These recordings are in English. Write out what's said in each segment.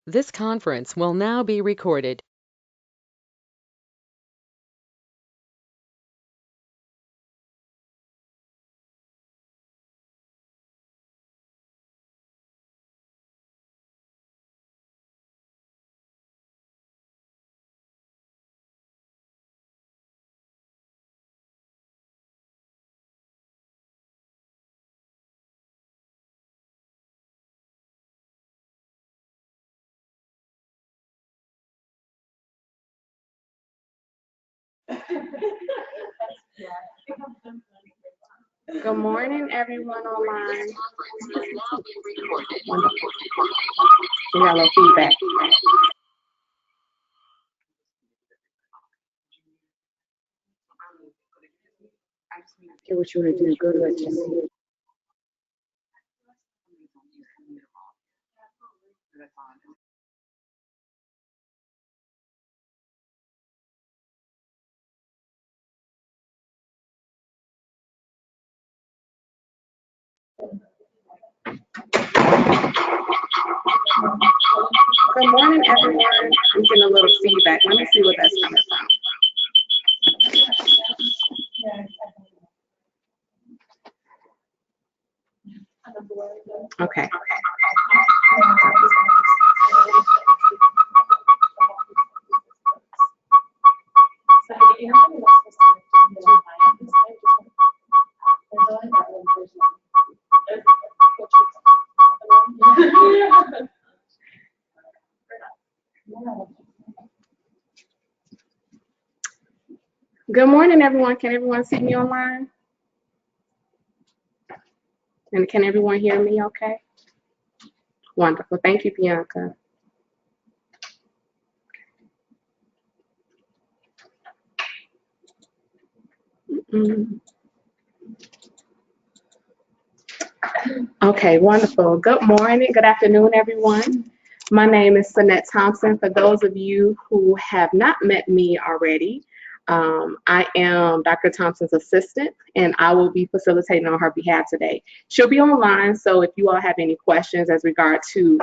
This conference will now be recorded. Good morning, everyone online. We got a little feedback. Get what you want to do. Go to it. Good morning, everyone. I'm getting a little feedback. Let me see what that's coming from. Okay. Good morning, everyone. Can everyone see me online? And can everyone hear me okay? Wonderful. Thank you, Bianca. Mm. Okay, wonderful. Good morning, good afternoon, everyone. My name is Sanette Thompson. For those of you who have not met me already, I am Dr. Thompson's assistant, and I will be facilitating on her behalf today. She'll be online, so if you all have any questions as regard to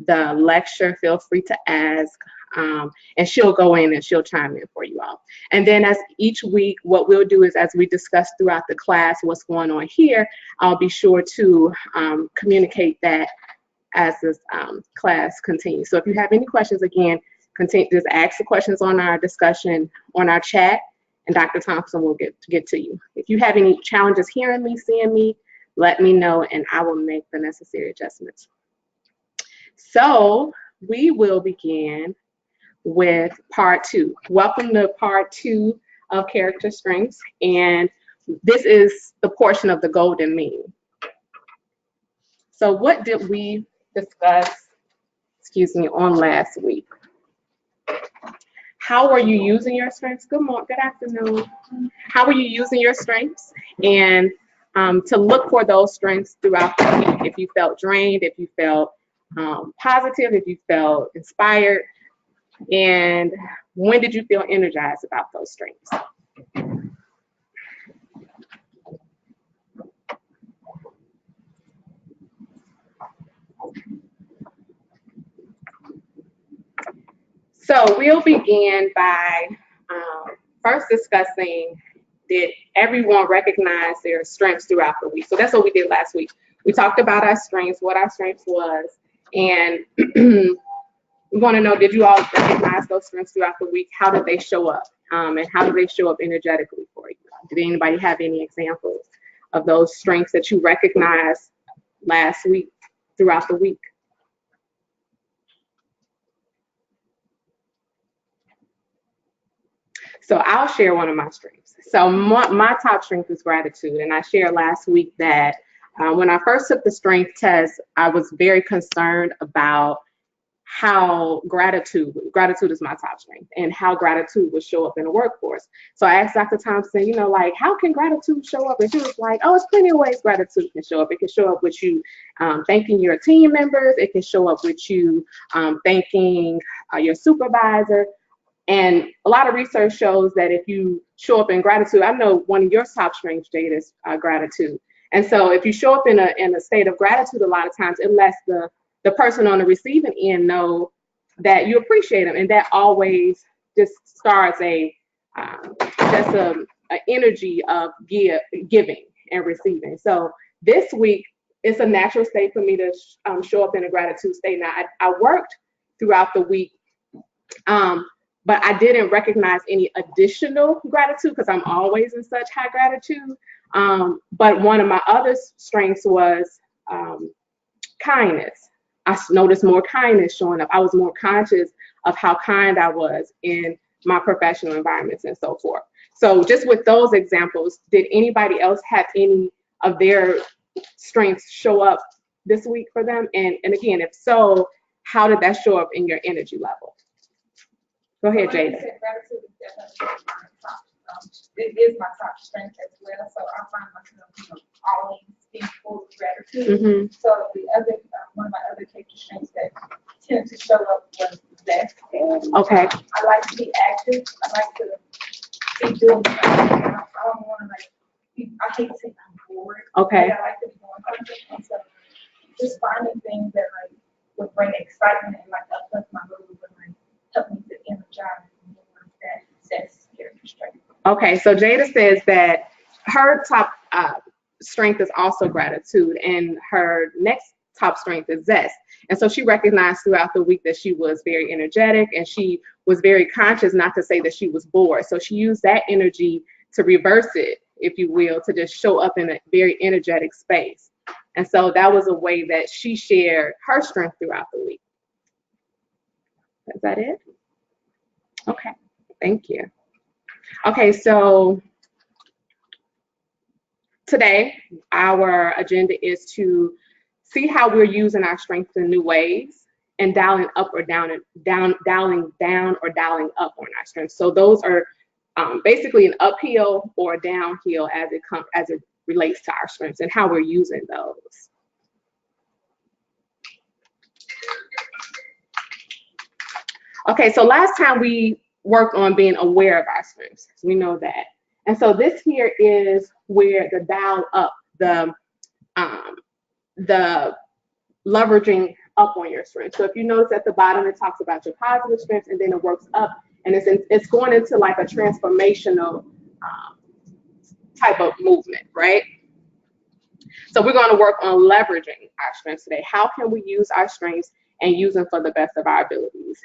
the lecture, feel free to ask, and she'll go in and she'll chime in for you all. And then as each week, what we'll do is as we discuss throughout the class what's going on here, I'll be sure to communicate that as this class continues. So if you have any questions, again, just ask the questions on our discussion on our chat, and Dr. Thompson will get to you. If you have any challenges hearing me, seeing me, let me know, and I will make the necessary adjustments. So we will begin with part two. Welcome to part two of character strengths, and this is the portion of the golden mean. So what did we discuss, on last week? How are you using your strengths? Good morning, good afternoon. How are you using your strengths? And to look for those strengths throughout the week. If you felt drained, if you felt positive, if you felt inspired, and when did you feel energized about those strengths? So we'll begin by first discussing, did everyone recognize their strengths throughout the week? So that's what we did last week. We talked about our strengths, what our strengths was, and we want to know, did you all recognize those strengths throughout the week? How did they show up? And how did they show up energetically for you? Did anybody have any examples of those strengths that you recognized last week throughout the week? So I'll share one of my strengths. So my top strength is gratitude. And I shared last week that when I first took the strength test, I was very concerned about how gratitude is my top strength and how gratitude would show up in the workforce. So I asked Dr. Thompson, like, how can gratitude show up? And she was like, oh, it's plenty of ways gratitude can show up. It can show up with you thanking your team members. It can show up with you thanking your supervisor. And a lot of research shows that if you show up in gratitude, I know one of your top strengths, Jade, is gratitude. And so if you show up in a state of gratitude, a lot of times it lets the person on the receiving end know that you appreciate them, and that always just starts just a energy of giving and receiving. So this week, it's a natural state for me to show up in a gratitude state. Now, I worked throughout the week, but I didn't recognize any additional gratitude because I'm always in such high gratitude. But one of my other strengths was kindness. I noticed more kindness showing up. I was more conscious of how kind I was in my professional environments and so forth. So just with those examples, did anybody else have any of their strengths show up this week for them? And again, if so, how did that show up in your energy level? Go ahead, Jada. Gratitude is definitely my top. It is my top strength as well. So I find myself, always being full of gratitude. Mm-hmm. So the other, one of my other character strengths that tend to show up was zest. Okay. I like to be active. I like to be doing something. I don't want to I hate to say I'm bored. Okay. I like to be doing something. And so just finding things that would bring excitement and uplift my mood and help me to energize me. That's character strength. Okay, so Jada says that her top strength is also gratitude, and her next top strength is zest. And so she recognized throughout the week that she was very energetic, and she was very conscious not to say that she was bored. So she used that energy to reverse it, if you will, to just show up in a very energetic space. And so that was a way that she shared her strength throughout the week. Is that it? Okay, thank you. Okay, so today our agenda is to see how we're using our strengths in new ways and dialing up or dialing down or dialing up on our strengths. So those are basically an uphill or a downhill as it relates to our strengths and how we're using those. Okay, so last time we worked on being aware of our strengths. We know that. And so this here is where the dial up, the leveraging up on your strengths. So if you notice at the bottom, it talks about your positive strengths, and then it works up, and it's going into like a transformational type of movement, right? So we're going to work on leveraging our strengths today. How can we use our strengths and use them for the best of our abilities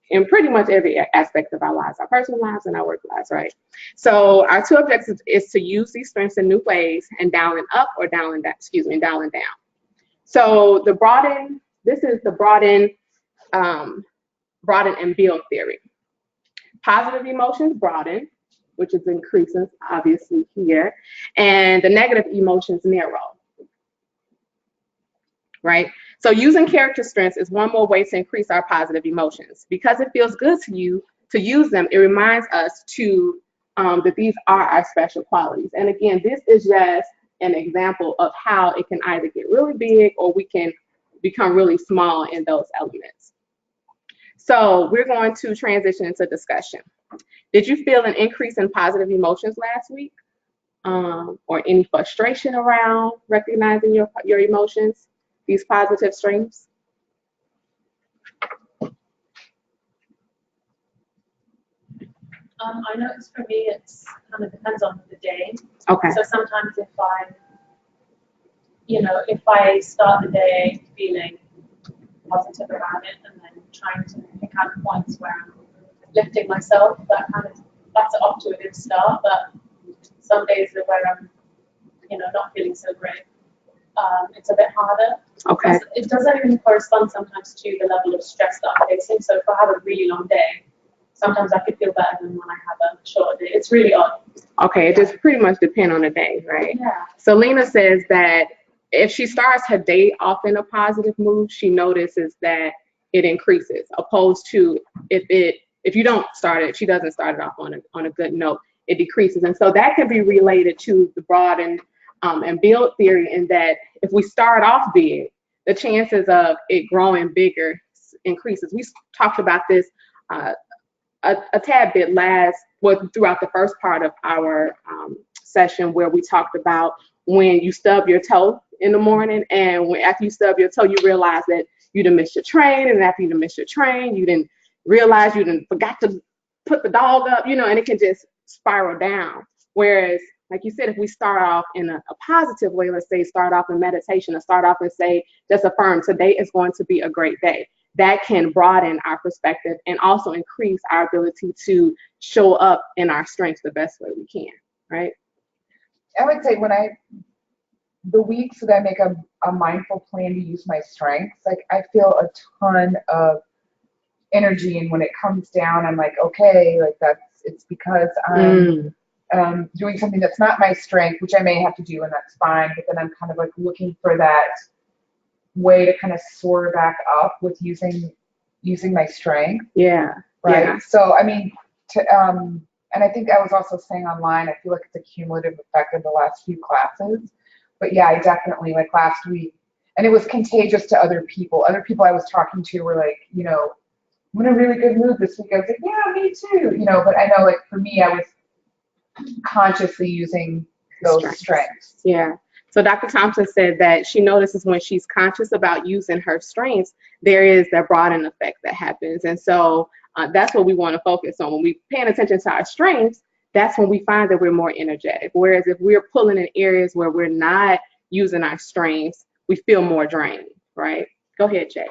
in pretty much every aspect of our lives, our personal lives and our work lives, right? So our two objectives is to use these strengths in new ways and dialing up or dialing down, dialing down. So this is the broaden and build theory. Positive emotions broaden, which is increasing obviously here, and the negative emotions narrow, right? So using character strengths is one more way to increase our positive emotions. Because it feels good to you to use them, it reminds us that these are our special qualities. And again, this is just an example of how it can either get really big or we can become really small in those elements. So we're going to transition into discussion. Did you feel an increase in positive emotions last week? Or any frustration around recognizing your emotions? These positive streams? I notice for me, it's kind of depends on the day. Okay. So sometimes if I start the day feeling positive about it and then trying to pick out points where I'm lifting myself, that's off to a good start. But some days where I'm, not feeling so great, it's a bit harder. Okay. It doesn't even correspond sometimes to the level of stress that I'm facing. So if I have a really long day, sometimes I could feel better than when I have a short day. It's really odd. Okay, it just pretty much depends on the day, right? Yeah. So Lena says that if she starts her day off in a positive mood, she notices that it increases, opposed to if you don't start it, she doesn't start it off on a good note, it decreases. And so that can be related to the broaden and build theory, in that if we start off big, the chances of it growing bigger increases. We talked about this a tad bit throughout the first part of our session, where we talked about when you stub your toe in the morning, and after you stub your toe, you realize that you done missed your train, and after you done missed your train, you didn't realize you done forgot to put the dog up, and it can just spiral down. Whereas, like you said, if we start off in a positive way, let's say start off in meditation, or start off and say, just affirm, today is going to be a great day. That can broaden our perspective and also increase our ability to show up in our strengths the best way we can, right? I would say the weeks that I make a mindful plan to use my strengths, like I feel a ton of energy, and when it comes down, I'm like, okay, like it's because I'm doing something that's not my strength, which I may have to do, and that's fine, but then I'm kind of like looking for that way to kind of soar back up with using my strength. Yeah. Right. Yeah. So, I mean, and I think I was also saying online, I feel like it's a cumulative effect of the last few classes. But yeah, I definitely, like last week, and it was contagious to other people. Other people I was talking to were like, I'm in a really good mood this week. I was like, yeah, me too. But I know, like, for me, I was consciously using those strengths. Yeah. So Dr. Thompson said that she notices when she's conscious about using her strengths, there is that broadening effect that happens. And so that's what we want to focus on. When we're paying attention to our strengths, that's when we find that we're more energetic. Whereas if we're pulling in areas where we're not using our strengths, we feel more drained, right? Go ahead, Jay.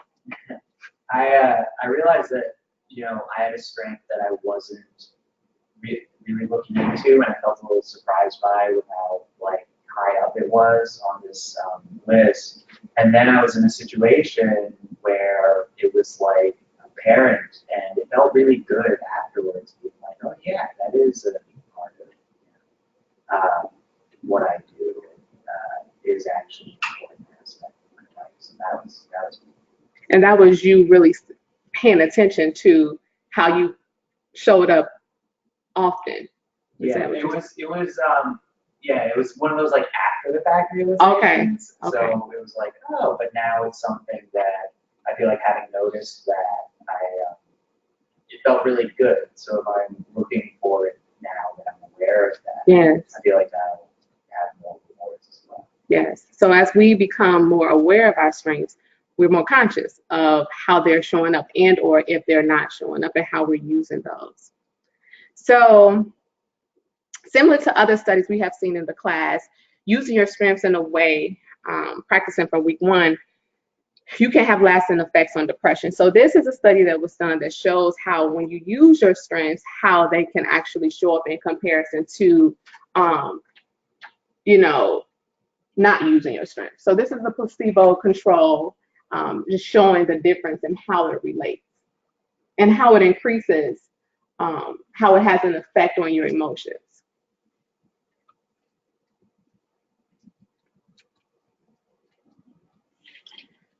I realized that, I had a strength that I wasn't really looking into, and I felt a little surprised by with how, like, high up it was on this list. And then I was in a situation where it was like apparent, and it felt really good afterwards, being like, oh yeah, that is a big part of what I do is actually an important aspect of my life. So that was And that was you really paying attention to how you showed up often. Yeah, it was one of those like after the fact realizations. Okay. So it was like, oh, but now it's something that I feel like having noticed that it felt really good. So if I'm looking for it now that I'm aware of that, Yes. I feel like I'll have more rewards as well. Yes. So as we become more aware of our strengths, we're more conscious of how they're showing up and or if they're not showing up and how we're using those. So similar to other studies we have seen in the class, using your strengths in a way, practicing from week 1, you can have lasting effects on depression. So this is a study that was done that shows how when you use your strengths, how they can actually show up in comparison to, not using your strengths. So this is a placebo control, just showing the difference in how it relates and how it increases, how it has an effect on your emotions.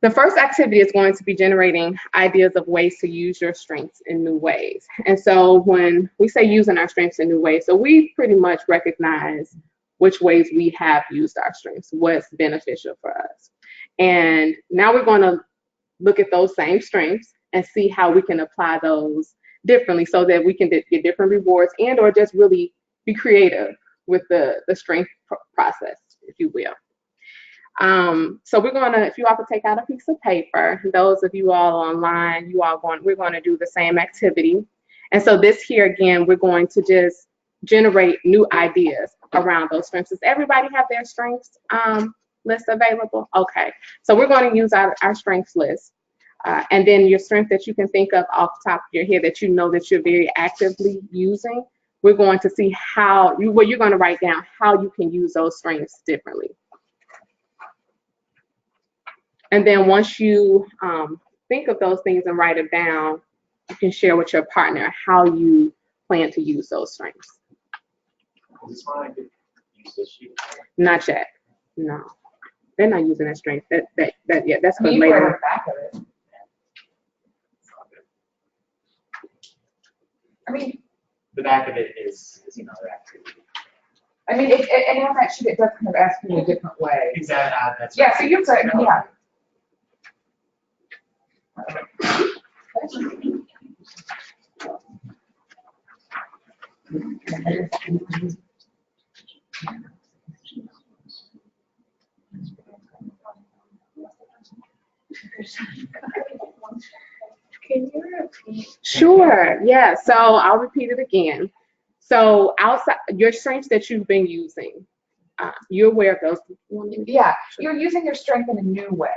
The first activity is going to be generating ideas of ways to use your strengths in new ways. And so when we say using our strengths in new ways, so we pretty much recognize which ways we have used our strengths, what's beneficial for us. And now we're going to look at those same strengths and see how we can apply those differently so that we can get different rewards and or just really be creative with the strength process, if you will. So we're going to, if you all could take out a piece of paper, those of you all online, we're going to do the same activity. And so this here again, we're going to just generate new ideas around those strengths. Does everybody have their strengths list available? Okay, so we're going to use our strengths list. And then your strength that you can think of off the top of your head that you know that you're very actively using, we're going to see you're going to write down how you can use those strengths differently. And then once you think of those things and write it down, you can share with your partner how you plan to use those strengths. Is this one I could use this sheet? Not yet. No. They're not using that strength. That's for You later. were the back of it. I mean, The back of it is another activity. I mean, and on that sheet, it does kind of ask you in a different way. Exactly. That's Yeah, so you're good, yeah. Can you repeat? Sure. Yeah. So I'll repeat it again. So outside your strengths that you've been using, you're aware of those. Yeah, you're using your strength in a new way,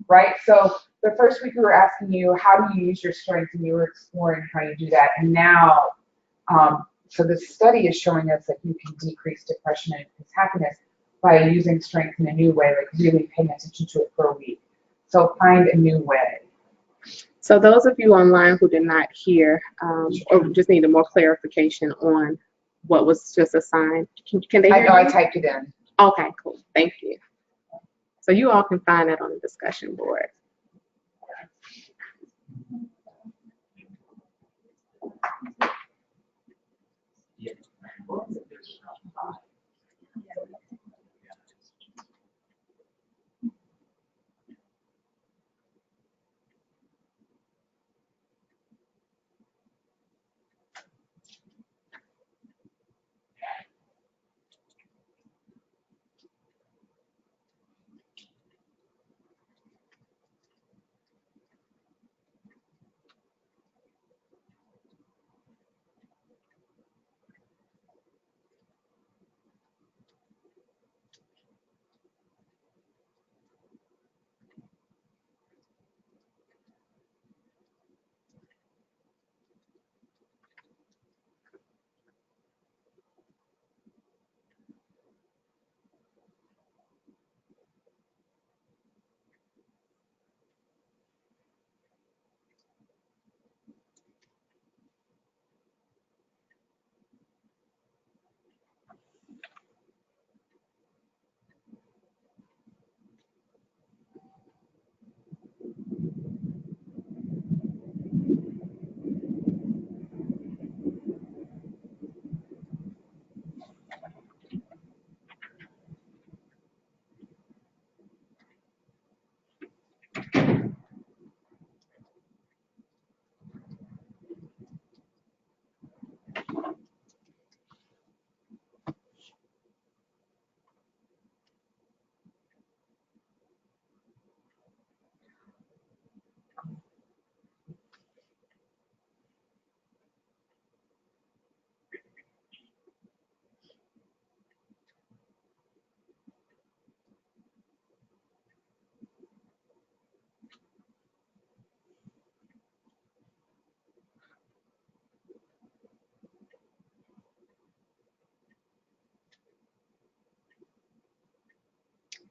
right? So the first week we were asking you, how do you use your strength? And you were exploring how you do that. And now, so the study is showing us that you can decrease depression and increase happiness by using strength in a new way, like really paying attention to it for a week. So find a new way. So those of you online who did not hear or just needed more clarification on what was just assigned, can they I hear know I you? typed it in. Okay, cool. Thank you. So you all can find that on the discussion board. Yeah.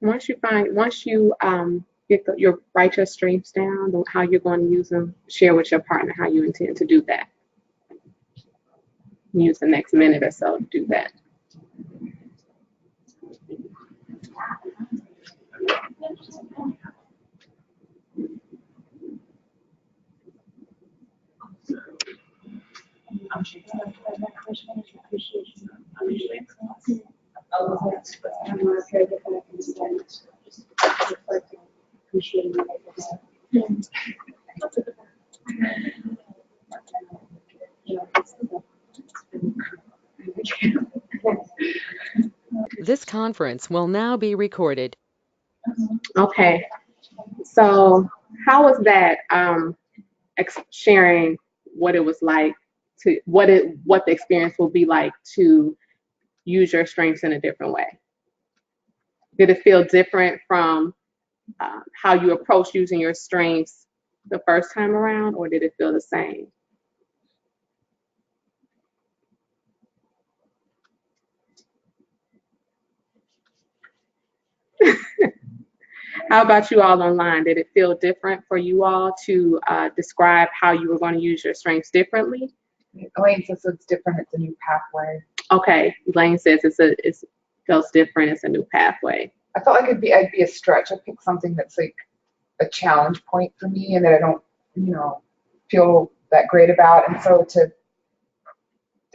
Once you write your strengths down, how you're going to use them, share with your partner how you intend to do that. Use the next minute or so to do that. This conference will now be recorded. Okay. So how was that sharing what it was like to what the experience will be like to use your strengths in a different way? Did it feel different from how you approached using your strengths the first time around, or did it feel the same? How about you all online? Did it feel different for you all to describe how you were going to use your strengths differently? Elaine says it's different. It's a new pathway. Okay, Elaine says it feels different. It's a new pathway. I felt like I'd be a stretch. I picked something that's like a challenge point for me and that I don't, feel that great about. And so to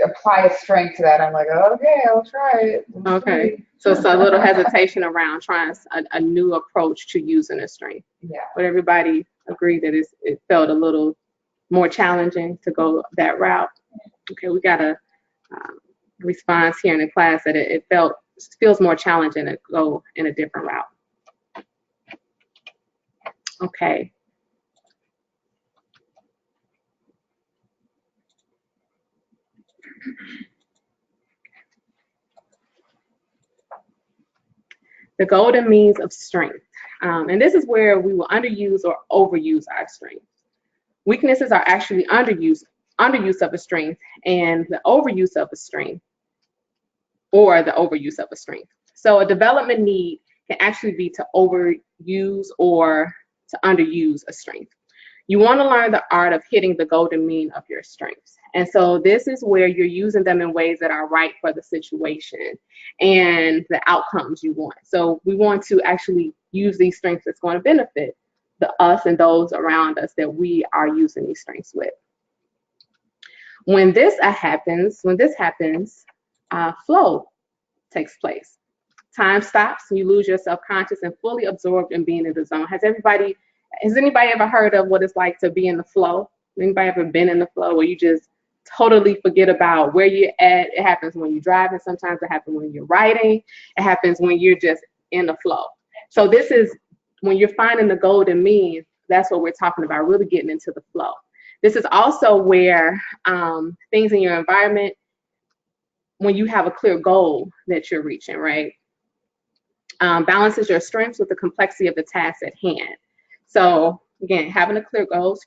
apply a strength to that, I'm like, okay, I'll try it. Okay, so it's a little hesitation around trying a new approach to using a strength. Yeah. But everybody agreed that it felt a little more challenging to go that route. Okay, we got a response here in the class that it feels more challenging to go in a different route. Okay. The golden means of strength. And this is where we will underuse or overuse our strength. Weaknesses are actually underuse of a strength, and the overuse of a strength, or the overuse of a strength. So a development need can actually be to overuse or to underuse a strength. You want to learn the art of hitting the golden mean of your strengths. And so this is where you're using them in ways that are right for the situation and the outcomes you want. So we want to actually use these strengths that's going to benefit us and those around us that we are using these strengths with. When this happens, flow takes place. Time stops, and you lose your self-conscious and fully absorbed in being in the zone. Has anybody ever heard of what it's like to be in the flow? Anybody ever been in the flow where you just totally forget about where you're at? It happens when you're driving. Sometimes it happens when you're writing. It happens when you're just in the flow. So this is when you're finding the golden mean. That's what we're talking about, really getting into the flow. This is also where things in your environment, when you have a clear goal that you're reaching, right? Balances your strengths with the complexity of the task at hand. So again, having a clear goal,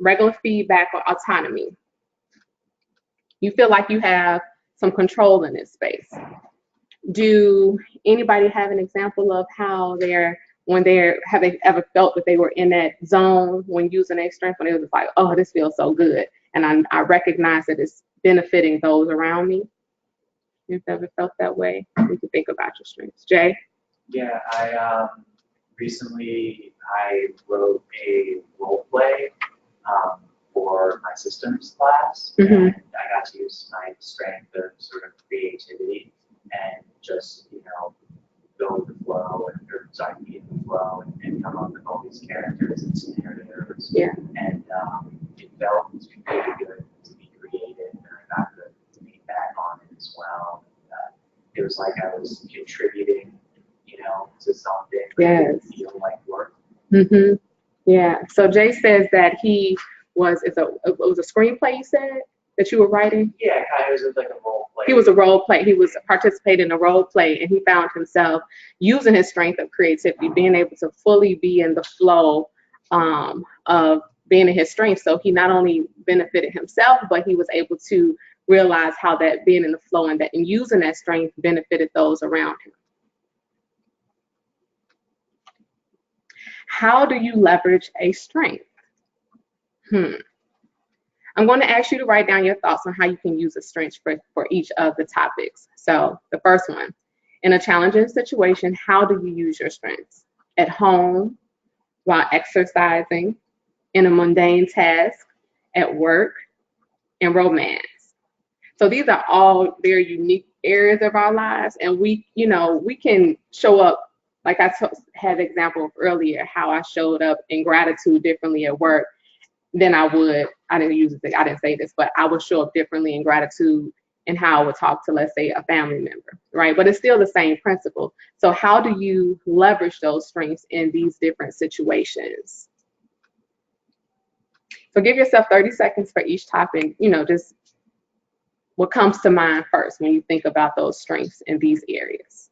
regular feedback or autonomy. You feel like you have some control in this space. Do anybody have an example of how have they ever felt that they were in that zone when using their strength, when it was like, oh, this feels so good, and I recognize that it's benefiting those around me? You've ever felt that way? You can think about your strengths. Jay? Yeah, recently I wrote a role play for my systems class, and I got to use my strength of sort of creativity and just, go with the flow be in the flow and come up with all these characters and scenarios. Yeah. And it felt really good to be creative, and I got good feedback on it as well. It was like I was contributing, to something that didn't feel like work. Yeah. So Jay says that it was a screenplay, you said, that you were writing? Yeah, kind of was like a role play. He was a role play. He was participating in a role play, and he found himself using his strength of creativity, being able to fully be in the flow of being in his strength. So he not only benefited himself, but he was able to realize how that being in the flow and using that strength benefited those around him. How do you leverage a strength? I'm going to ask you to write down your thoughts on how you can use a strength for each of the topics. So the first one, in a challenging situation, how do you use your strengths? At home, while exercising, in a mundane task, at work, in romance. So these are all very unique areas of our lives, and we can show up, like I had an example earlier, how I showed up in gratitude differently at work than I didn't say this, but I would show up differently in gratitude and how I would talk to, let's say, a family member, right? But it's still the same principle. So how do you leverage those strengths in these different situations? So give yourself 30 seconds for each topic, just what comes to mind first when you think about those strengths in these areas.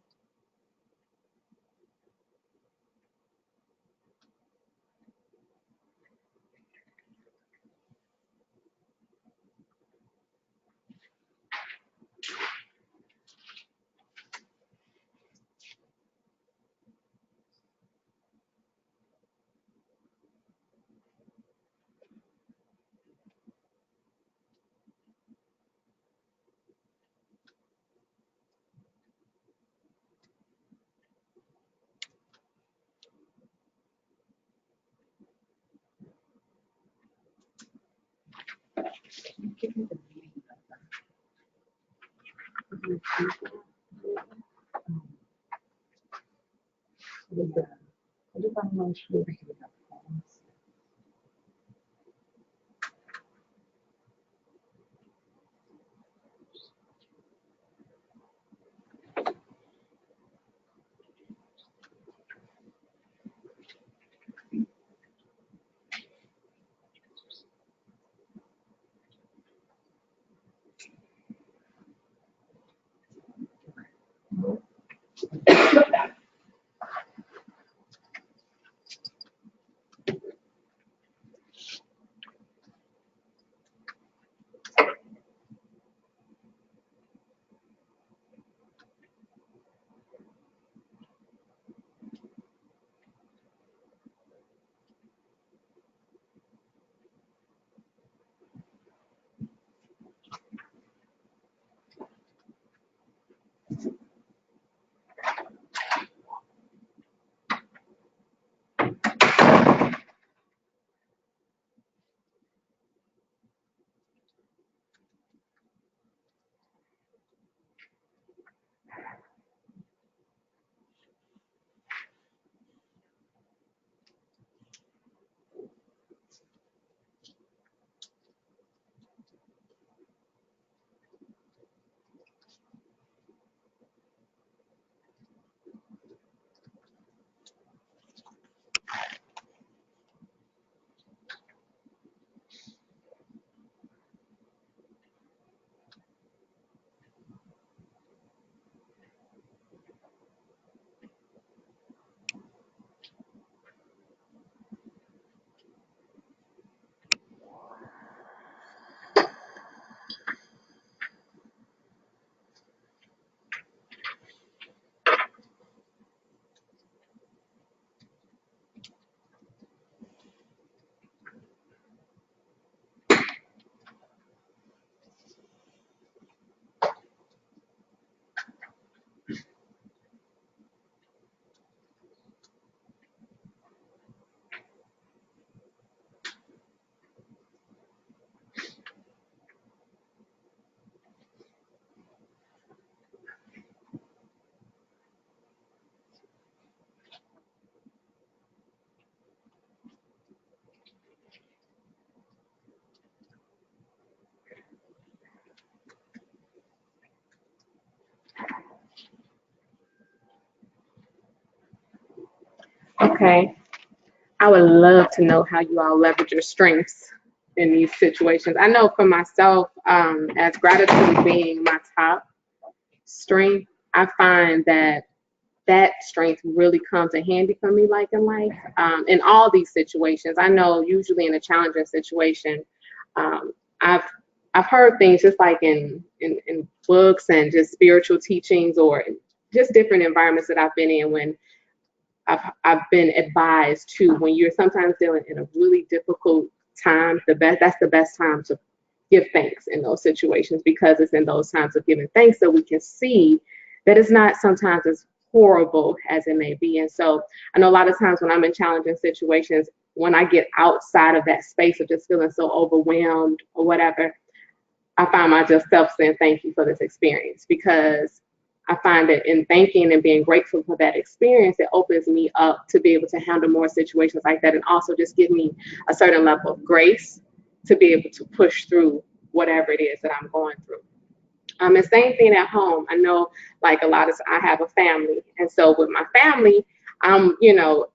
Okay. I would love to know how you all leverage your strengths in these situations. I know for myself, as gratitude being my top strength, I find that that strength really comes in handy for me, like in life, in all these situations. I know usually in a challenging situation, um, I've I've heard things just like in books and just spiritual teachings or just different environments that I've been in when I've been advised to when you're sometimes dealing in a really difficult time, that's the best time to give thanks in those situations because it's in those times of giving thanks that we can see that it's not sometimes as horrible as it may be. And so I know a lot of times when I'm in challenging situations, when I get outside of that space of just feeling so overwhelmed or whatever, I find myself saying thank you for this experience because I find that in thanking and being grateful for that experience, it opens me up to be able to handle more situations like that and also just give me a certain level of grace to be able to push through whatever it is that I'm going through. And same thing at home. I know like I have a family. And so with my family,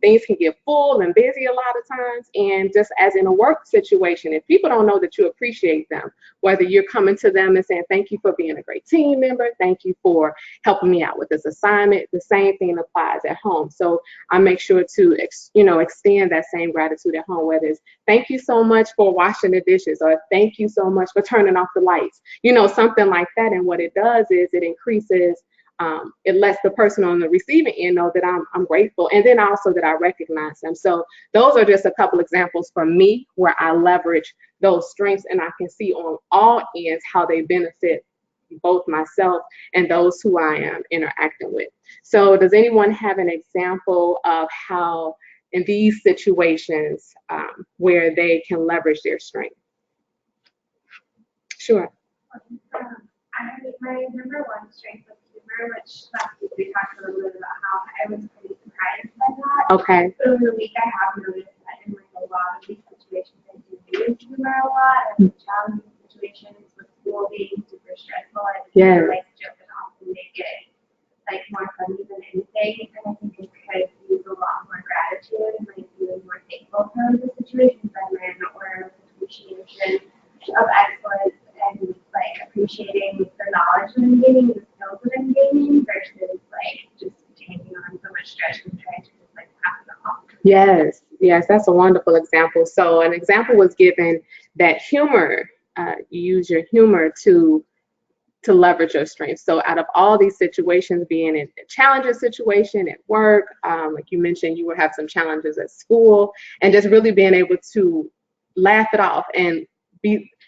things can get full and busy a lot of times. And just as in a work situation, if people don't know that you appreciate them, whether you're coming to them and saying, thank you for being a great team member, thank you for helping me out with this assignment, the same thing applies at home. So I make sure to, extend that same gratitude at home, whether it's thank you so much for washing the dishes or thank you so much for turning off the lights, something like that. And what it does is it increases it lets the person on the receiving end know that I'm grateful and then also that I recognize them. So those are just a couple examples for me where I leverage those strengths and I can see on all ends how they benefit both myself and those who I am interacting with. So does anyone have an example of how in these situations where they can leverage their strength? Sure. My number one strength was humor, which last week we talked a little bit about how I was pretty surprised by that. Okay. But over the week, I have noticed that in like a lot of these situations, I do use humor a lot, and challenging situations with school being super stressful, I Yeah. like to joke it off and make it like more funny than anything. And I think I could use a lot more gratitude and like feeling more thankful for the situations I'm in, or appreciation of excellence and like appreciating the knowledge that I'm gaining, the skills that I'm gaining versus like just taking on so much stress and trying to just like pass it off. Yes, that's a wonderful example. So an example was given that humor, you use your humor to leverage your strengths. So out of all these situations, being in a challenging situation at work, like you mentioned, you will have some challenges at school, and just really being able to laugh it off and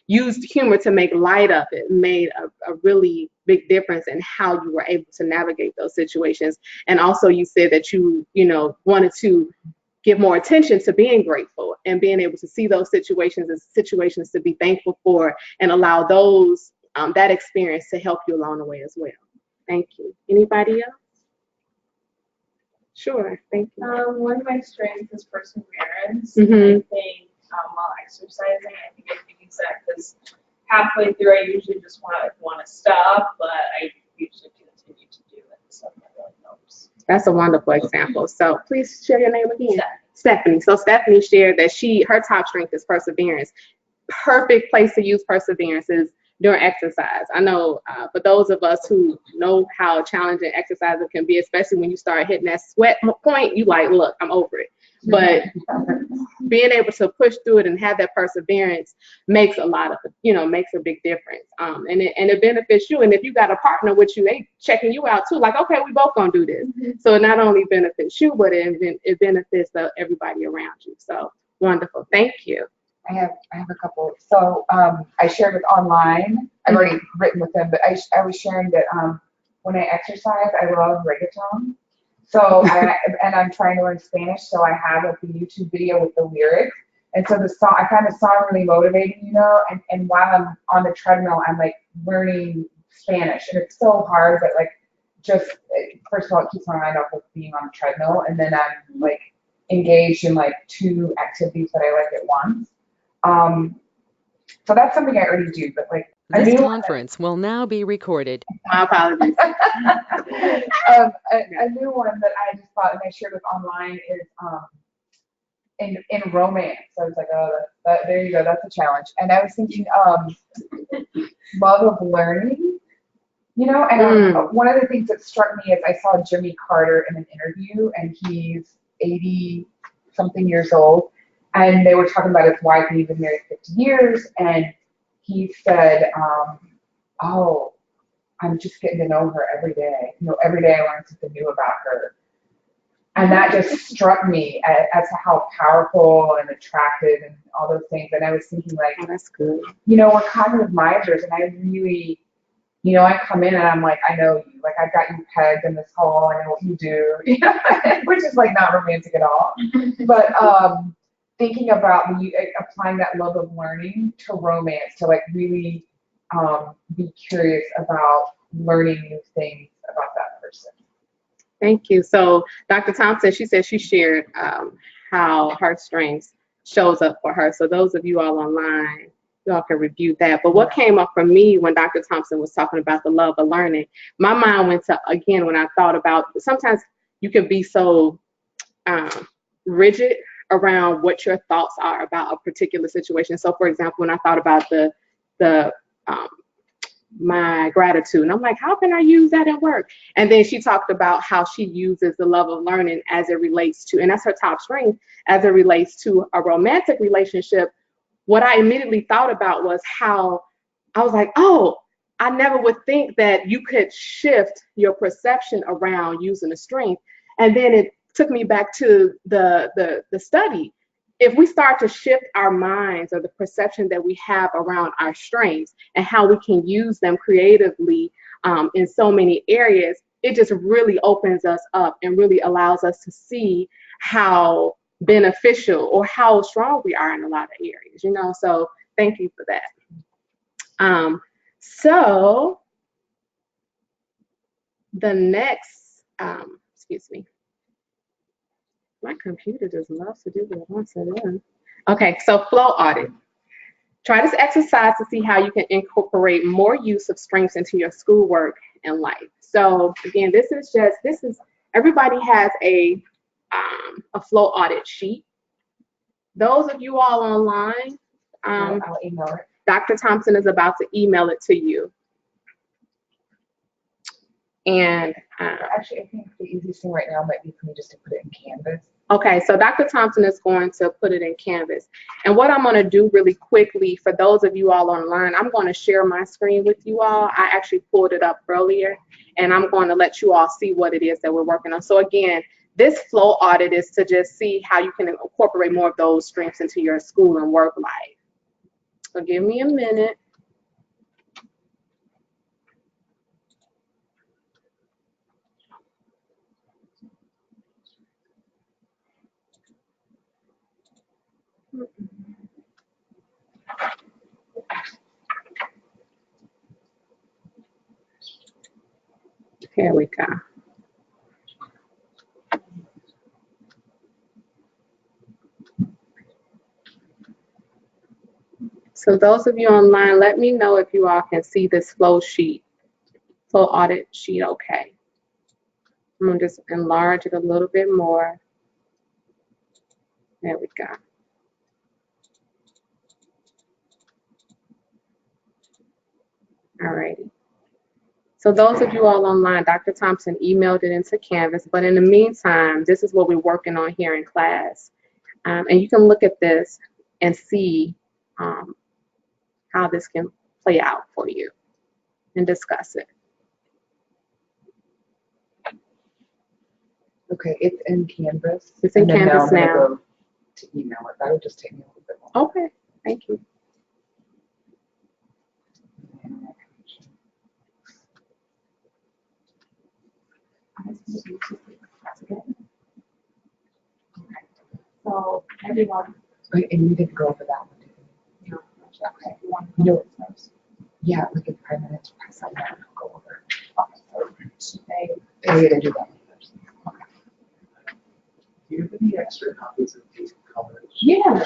used humor to make light of it made a really big difference in how you were able to navigate those situations. And also you said that you wanted to give more attention to being grateful and being able to see those situations as situations to be thankful for and allow those that experience to help you along the way as well. Thank you. Anybody else? Sure. Thank you. One of my strengths is perseverance. Mhm. I think while exercising, I think I can use that because halfway through I usually just want to stop, but I usually continue to do it. So that really helps. That's a wonderful example. So please share your name again. Stephanie. So Stephanie shared that her top strength is perseverance. Perfect place to use perseverance is during exercise. I know for those of us who know how challenging exercising can be, especially when you start hitting that sweat point, you like, look, I'm over it. But being able to push through it and have that perseverance makes makes a big difference. And it benefits you. And if you got a partner with you, they checking you out too. Like, okay, we both gonna do this. Mm-hmm. So it not only benefits you, but it benefits everybody around you. So wonderful. Thank you. I have a couple. So I shared it online. I've already written with them, but I was sharing that when I exercise, I love reggaeton. So I'm trying to learn Spanish, so I have like the YouTube video with the lyrics. And so I find the song really motivating, and while I'm on the treadmill, I'm like learning Spanish, and it's so hard, but like just first of all, it keeps my mind off of being on the treadmill, and then I'm like engaged in like two activities that I like at once. So that's something I already do, but like a This new one conference will now be recorded. My apologies. a new one that I just thought and I shared with online is in romance. I was like, oh, there you go, that's a challenge. And I was thinking love of learning, you know, and one of the things that struck me is I saw Jimmy Carter in an interview, and he's 80 something years old, and they were talking about his wife, and he's been married 50 years, and he said, oh, I'm just getting to know her every day. You know, every day I learn something new about her. And that just struck me as to how powerful and attractive and all those things. And I was thinking, like, Oh, that's good. you know, we're cognitive misers, and I really, you know, I come in and I'm like, I know you. Like, I've got you pegged in this hole. I know what you do, you know, which is like not romantic at all. But thinking about applying that love of learning to romance, to like really be curious about learning new things about that person. Thank you. So Dr. Thompson, she said she shared how her strengths shows up for her. So those of you all online, y'all can review that. But what came up for me when Dr. Thompson was talking about the love of learning, my mind went to, again, when I thought about, sometimes you can be so rigid around what your thoughts are about a particular situation. So for example, when I thought about my gratitude, and I'm like, how can I use that at work? And then she talked about how she uses the love of learning as it relates to, and that's her top strength, as it relates to a romantic relationship. What I immediately thought about was how I was like, oh, I never would think that you could shift your perception around using a strength. And then it took me back to the study. If we start to shift our minds or the perception that we have around our strengths and how we can use them creatively in so many areas, it just really opens us up and really allows us to see how beneficial or how strong we are in a lot of areas, you know. So thank you for that. So the next, excuse me. My computer just loves to do what it wants to do. Okay, so flow audit. Try this exercise to see how you can incorporate more use of strengths into your schoolwork and life. So again, this is everybody has a flow audit sheet. Those of you all online, I'll email it. Dr. Thompson is about to email it to you. And actually, I think the easiest thing right now might be for me just to put it in Canvas. Okay, so Dr. Thompson is going to put it in Canvas. And what I'm going to do really quickly, for those of you all online, I'm going to share my screen with you all. I actually pulled it up earlier, and I'm going to let you all see what it is that we're working on. So again, this flow audit is to just see how you can incorporate more of those strengths into your school and work life. So give me a minute. Here we go. So those of you online, let me know if you all can see this flow audit sheet okay. I'm going to just enlarge it a little bit more. There we go. Alrighty. So those of you all online, Dr. Thompson emailed it into Canvas, but in the meantime, this is what we're working on here in class. And you can look at this and see how this can play out for you and discuss it. Okay, it's in Canvas. It's in Canvas now. Go to email it. That'll just take me a little bit more. Okay, thank you. So everyone. And we didn't go over that one, did we? No. Okay. You know, yeah, like in 5 minutes, press on that and I'll go over it. Okay, so they do that one first. Okay. Do you have any extra copies of these colors? Yeah.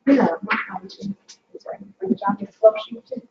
Yeah, Yeah, my apologies. It's right. For the job, it's love shoot too.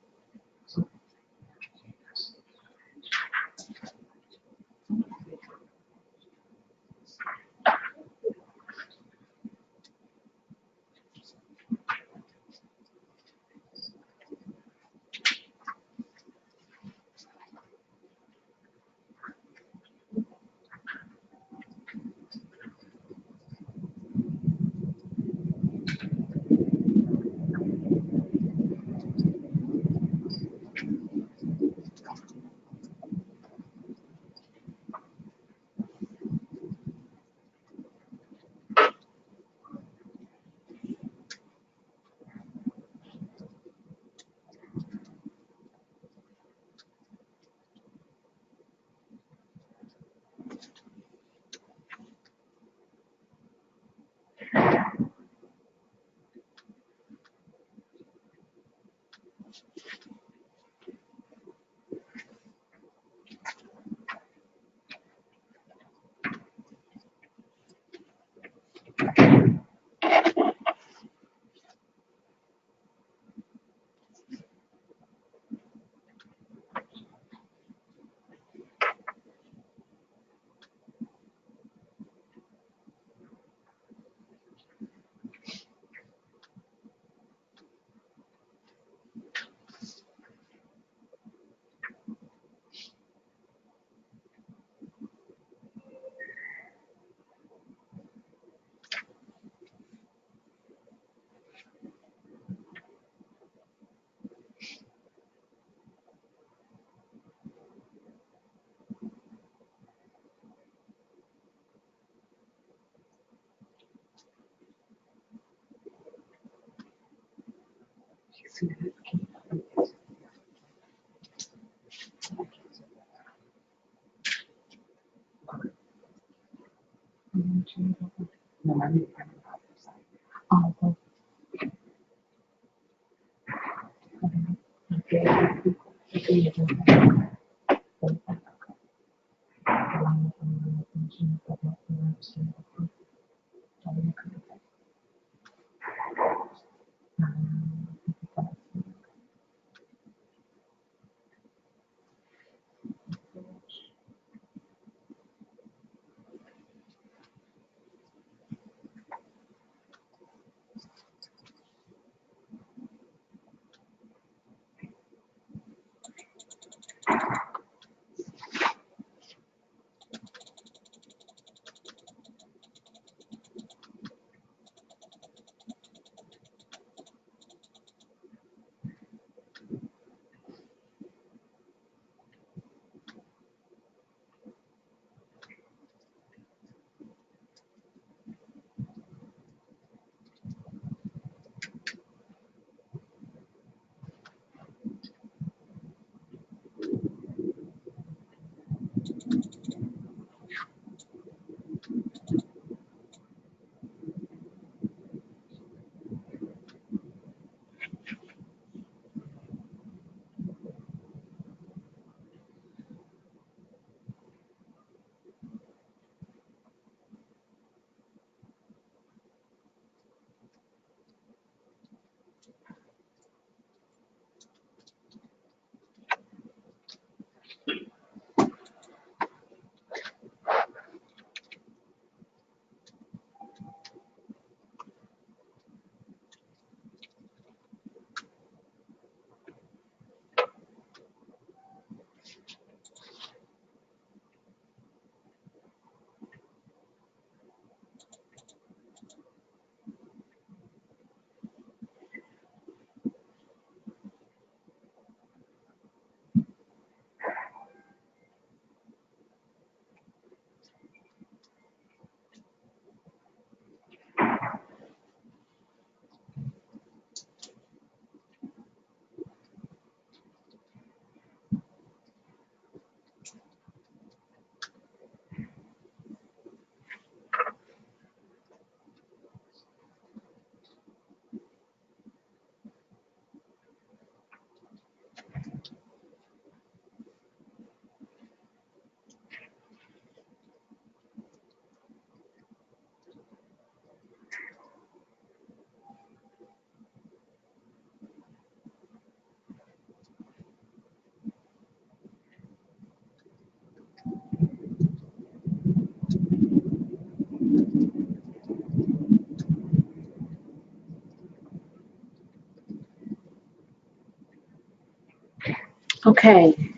Okay,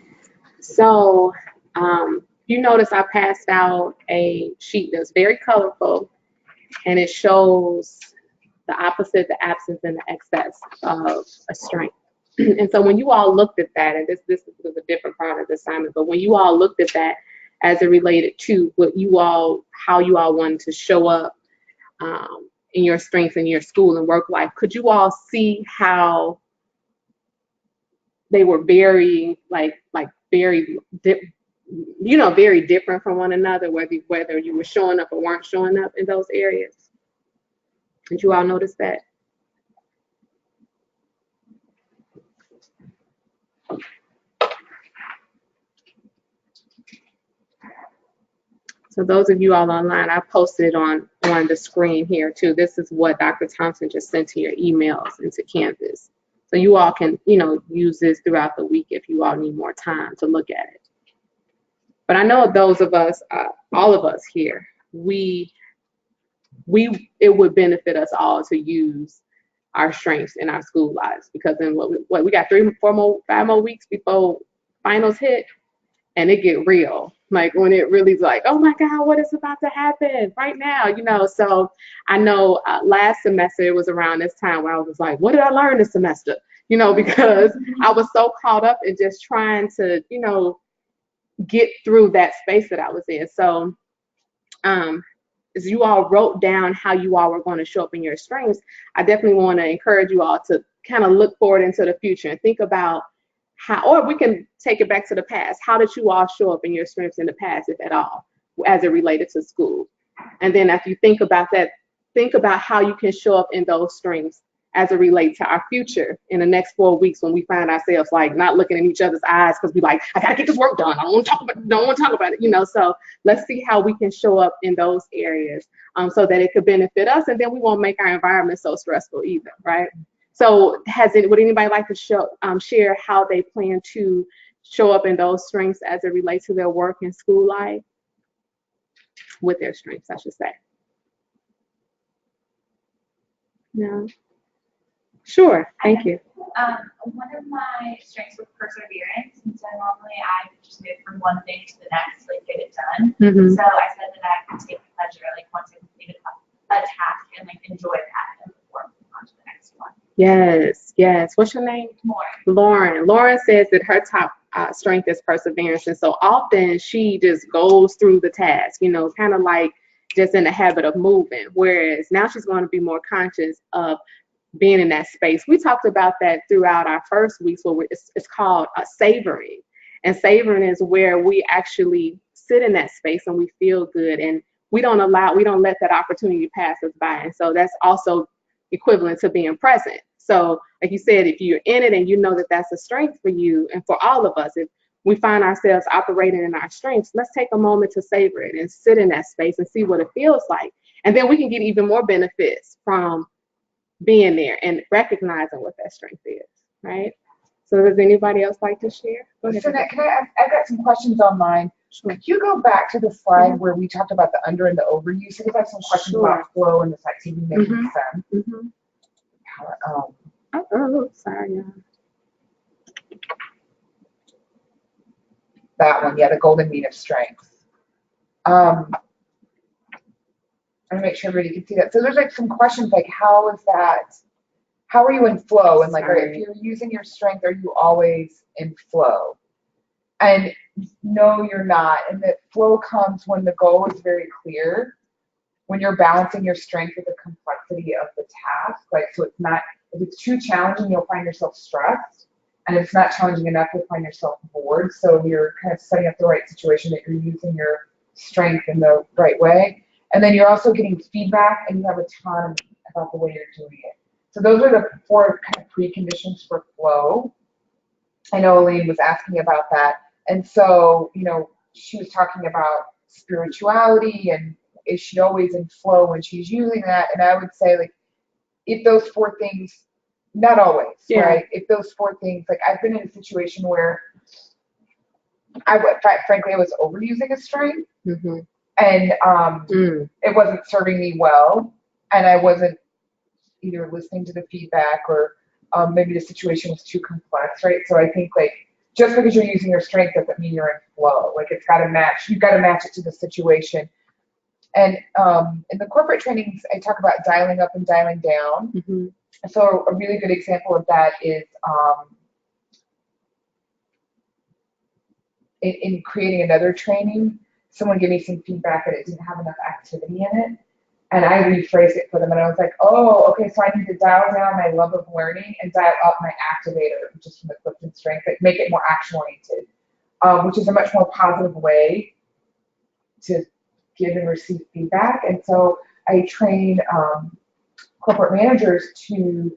so you notice I passed out a sheet that's very colorful, and it shows the opposite, the absence, and the excess of a strength. And so when you all looked at that, and this was a different part of the assignment, but when you all looked at that as it related to how you all wanted to show up in your strengths in your school and work life, could you all see how they were very very very different from one another, whether you were showing up or weren't showing up in those areas? Did you all notice that? So those of you all online, I posted it on the screen here too. This is what Dr. Thompson just sent to your emails into Canvas. So you all can, use this throughout the week if you all need more time to look at it. But I know those of us, all of us here, it would benefit us all to use our strengths in our school lives, because then we got 5 more weeks before finals hit, and it get real. Like when it really is like, oh my God, what is about to happen right now? So I know last semester it was around this time where I was like, what did I learn this semester? Because I was so caught up in just trying to, get through that space that I was in. So as you all wrote down how you all were going to show up in your strengths, I definitely want to encourage you all to kind of look forward into the future and think about or we can take it back to the past. How did you all show up in your strengths in the past, if at all, as it related to school? And then after you think about that, think about how you can show up in those strengths as it relates to our future in the next 4 weeks, when we find ourselves like not looking in each other's eyes because we like, I gotta get this work done. I don't want to talk about it. So let's see how we can show up in those areas so that it could benefit us, and then we won't make our environment so stressful either, right? So would anybody like to share how they plan to show up in those strengths as it relates to their work and school life? With their strengths, I should say. No? Sure, thank you. One of my strengths was perseverance, and so normally I just move from one thing to the next, like get it done. Mm-hmm. So I said that I could take pleasure, like once I completed a task, and like enjoy that and before moving on to the next one. Yes. What's your name? Lauren. Lauren says that her top strength is perseverance, and so often she just goes through the task, kind of like just in the habit of moving. Whereas now she's going to be more conscious of being in that space. We talked about that throughout our first weeks, where it's called savoring. And savoring is where we actually sit in that space and we feel good, and we don't let that opportunity pass us by. And so that's also equivalent to being present. So like you said, if you're in it and you know that that's a strength for you and for all of us, if we find ourselves operating in our strengths, let's take a moment to savor it and sit in that space and see what it feels like. And then we can get even more benefits from being there and recognizing what that strength is, right? So does anybody else like to share? Go ahead. So I've got some questions online. Sure. Could you go back to the slide where we talked about the under and the overuse? Because I have some questions about flow and this activity making sense. Mm-hmm. Sorry, y'all. That one, the golden mean of strengths. I want to make sure everybody can see that. So there's like some questions like, how are you in flow? And like, if you're using your strength, are you always in flow? And no, you're not. And that flow comes when the goal is very clear, when you're balancing your strength with the complexity of the task. Like, so it's not, if it's too challenging, you'll find yourself stressed. And if it's not challenging enough, you'll find yourself bored. So you're kind of setting up the right situation that you're using your strength in the right way. And then you're also getting feedback, and you have autonomy about the way you're doing it. So those are the 4 kind of preconditions for flow. I know Elaine was asking about that. And so, she was talking about spirituality and is she always in flow when she's using that? And I would say, like, if those 4 things, not always, right? If those 4 things, like I've been in a situation where frankly, I was overusing a strength. Mm-hmm. And it wasn't serving me well, and I wasn't either listening to the feedback or maybe the situation was too complex, right? So I think like just because you're using your strength doesn't mean you're in flow. Like it's got to match. You've got to match it to the situation. And in the corporate trainings, I talk about dialing up and dialing down. Mm-hmm. So a really good example of that is in creating another training, someone gave me some feedback that it didn't have enough activity in it. And I rephrased it for them, and I was like, oh, okay, so I need to dial down my love of learning and dial up my activator, which is from the Clifton Strength, like make it more action-oriented, which is a much more positive way to give and receive feedback. And so I train corporate managers to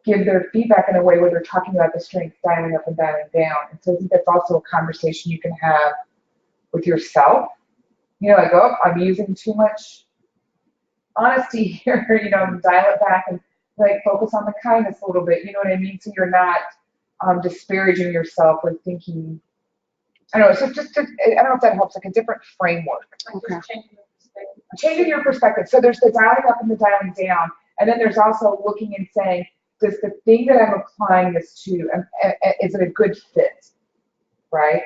give their feedback in a way where they're talking about the strengths, dialing up and dialing down. And so I think that's also a conversation you can have with yourself. You know, like, oh, I'm using too much honesty here, you know, dial it back and like focus on the kindness a little bit, you know what I mean? So you're not disparaging yourself or thinking, I don't know, so just I don't know if that helps, like a different framework. Okay. Changing your perspective. So there's the dialing up and the dialing down, and then there's also looking and saying, does the thing that I'm applying this to, is it a good fit, right?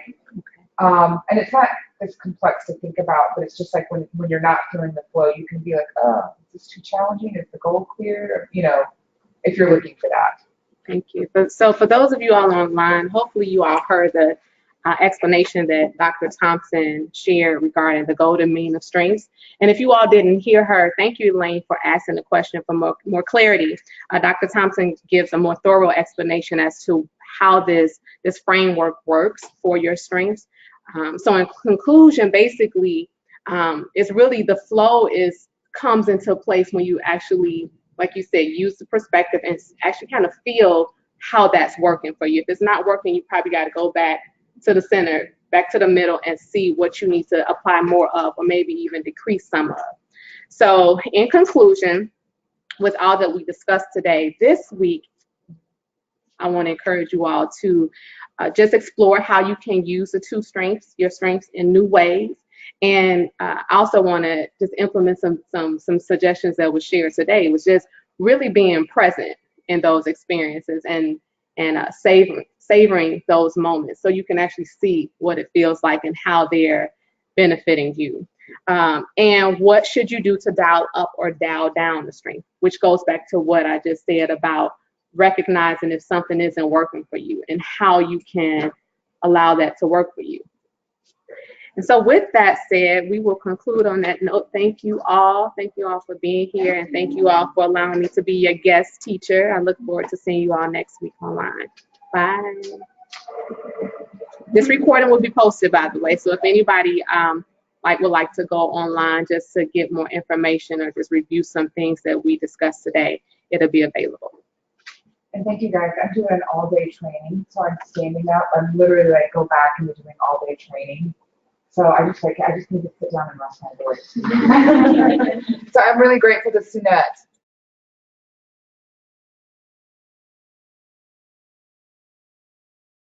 And it's not as complex to think about, but it's just like when you're not feeling the flow, you can be like, oh, is this too challenging? Is the goal clear? Or, you know, if you're looking for that. Thank you. So for those of you all online, hopefully you all heard the explanation that Dr. Thompson shared regarding the golden mean of strengths. And if you all didn't hear her, thank you, Elaine, for asking the question for more clarity. Dr. Thompson gives a more thorough explanation as to how this framework works for your strengths. So in conclusion, basically, it's really the flow comes into place when you actually, like you said, use the perspective and actually kind of feel how that's working for you. If it's not working, you probably got to go back to the center, back to the middle, and see what you need to apply more of, or maybe even decrease some of. So in conclusion, with all that we discussed today, this week, I want to encourage you all to just explore how you can use the your strengths in new ways. And I also want to just implement some suggestions that were shared today, was just really being present in those experiences and savoring those moments so you can actually see what it feels like and how they're benefiting you. And what should you do to dial up or dial down the strength, which goes back to what I just said about recognizing if something isn't working for you and how you can allow that to work for you. And so with that said, we will conclude on that note. Thank you all. Thank you all for being here, and thank you all for allowing me to be your guest teacher. I look forward to seeing you all next week online. Bye. This recording will be posted, by the way, so if anybody would like to go online just to get more information or just review some things that we discussed today, it'll be available. And thank you guys. I'm doing an all-day training, so I'm standing up. I'm literally like go back and doing all-day training. So I just need to sit down and rest my voice. So I'm really grateful to Sunette